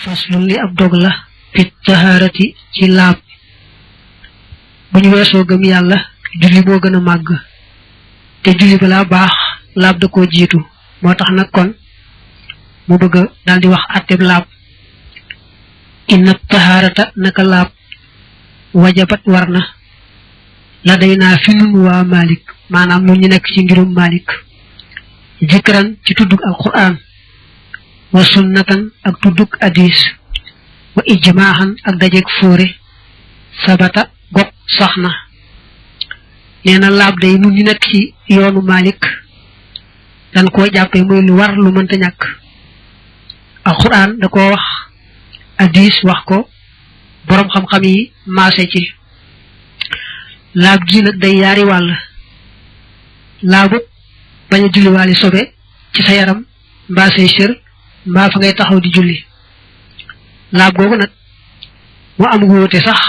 faslun li ab dog la fit taharati ci laab bu ñu weesoo gëm yàlla julli moo gën a màgg te julli balaa baax laab da koo jiitu moo tax nag kon mu bëgg daal di wax atteb laab inna taharata naka laab wajabat war na la day naa fi nun waa Malik maanaam nun ñu nekk ci ngirum Malik zikran ci tuddug alquran wa sunnatan ak tuddug hadis wa ijmaahan ak dajeg fóore sabata gog sax na nee na laab day nun ñu nekk ci yoonu Malik dan koo jàppee muy lu war lu mënta ñàkk alquran da koo wax hadis wax ko boroom xam-xam yi maase ci laab gi nag day yaari wàll laabu bañ a julliwaale sobe ci sa yaram mbaa say sër mbaa fa ngay taxaw di julli laab googu nag mu am wóote sax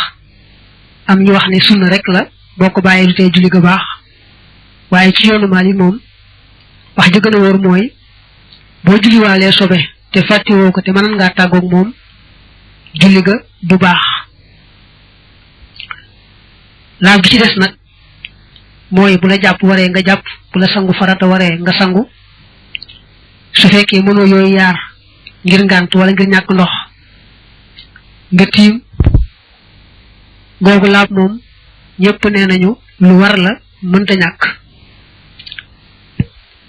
am ñu wax ne sunna rek la boo ko bàyyee du tee julli ga baax waaye ci yoonu Maalik moom wax ji gën a wóor mooy boo julliwaalee sobe te fàttiwoo ko te mënoon ngaa tàggoog moom julli ga du baax laab gi ci des nag mooy bu la jàpp waree nga jàpp bu la sangu farata waree nga sangu su fekkee mënoo yooyu yaar ngir ngànt wala ngir ñàkk ndox nga tiim googu laab moom ñépp nee nañu lu war la mënta ñàkk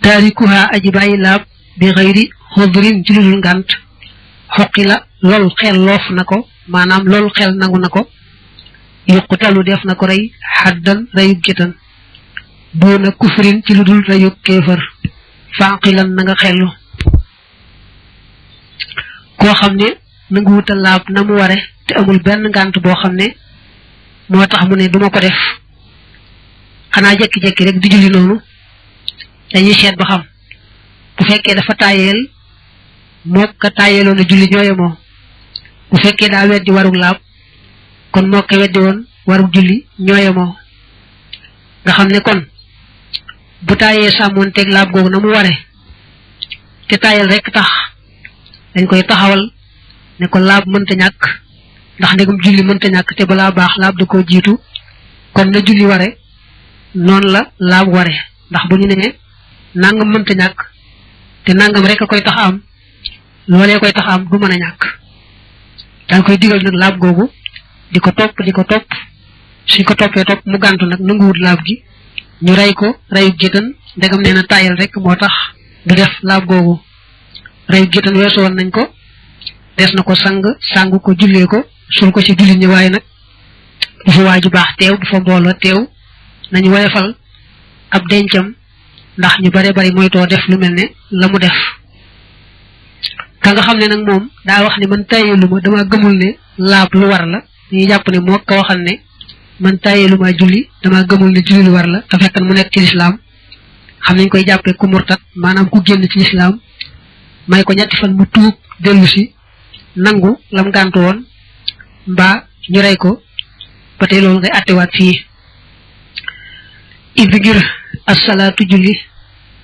taarikuha aji bàyyi laab bi xëyri xudrin ci lu dul ngànt xoqi la lool xel loof na ko maanaam loolu xel nangu na ko yuqutalu def na ko rey xaddan reyub jëtan doona kufrin ci lu dul reyub kéefër fànqilan na nga xellu koo xam ne nangu wuta laab na mu ware te amul benn ngànt boo xam ne moo tax mu ne duma ko def xanaa jekki-jekki rek di julli noonu dañuy seet ba xam bu fekkee dafa tàyyeel moo ka tàyyeeloon a julli ñooye moo bu fekkee daa weddi warug laab kon moo ko weddi woon warug julli ñooye moo nga xam ne kon bu tàyyee sàmmoon teg laab googu na mu ware te tàyyeel rek tax dañ koy taxawal ne ko laab mënta ñàkk ndax ndegum julli mënta ñàkk te balaa baax laab da koo jiitu kon na julli ware noonu la laab ware ndax bu ñu nee nangam mënta ñàkk te nangam rek a koy tax am loolee koy tax am du mën a ñàkk danga koy digal nag laab googu di ko topp suñ ko toppee topp mu gàntu nag nanguwut laab gi ñu rey ko reyu gétan ndegam nee na tayal rek moo tax du def laab googu reyu gétan weesu woon nañ ko des na ko sang ko jullee ko sul ko ci julli ñi waaye nag du fa waaju baax teew du fa mbooloo teew nañu woyefal ab dencam ndax ñu bare bari moytoo def lu mel ne la mu def ka nga xam ne nag moom daa wax ne man tàyyeelu ma dama gëmul ne laab lu war la dañuy jàpp ne moo ko waxal ne man tàyyeelu ma julli dama gëmul ne julli lu war la te fekk mu nekk ci lislaam xam nañ koy jàppee ku murtat maanaam ku génn ci lislaam may ko ñetti fan mu tuub dellu si nangu lam gàntu woon mbaa ñu rey ko ba tey loolu ngay attewaat fii id ngir asalaatu julli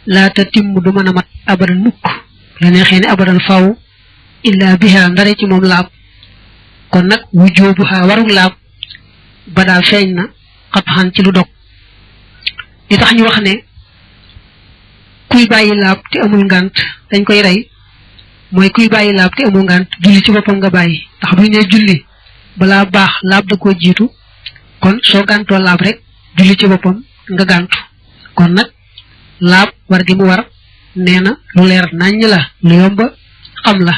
laata timm du mën a mat abadan mukk la neexee ne abadan faw illa biha ndare ci moom laab kon nag wujoobuha warul laab ba daal feeñ na xatxan ci lu dog li tax ñu wax ne kuy bàyyi laab te amul ngànt dañ koy rey mooy kuy bàyyi laab te amul ngànt julli ci boppam nga bàyyi ndax bu ñu nee julli balaa baax laab da koo jiitu kon soo gàntoo laab rek julli ci boppam nga gàntu kon nag laab war gi mu war nee na lu leer naññ la lu yomba xam la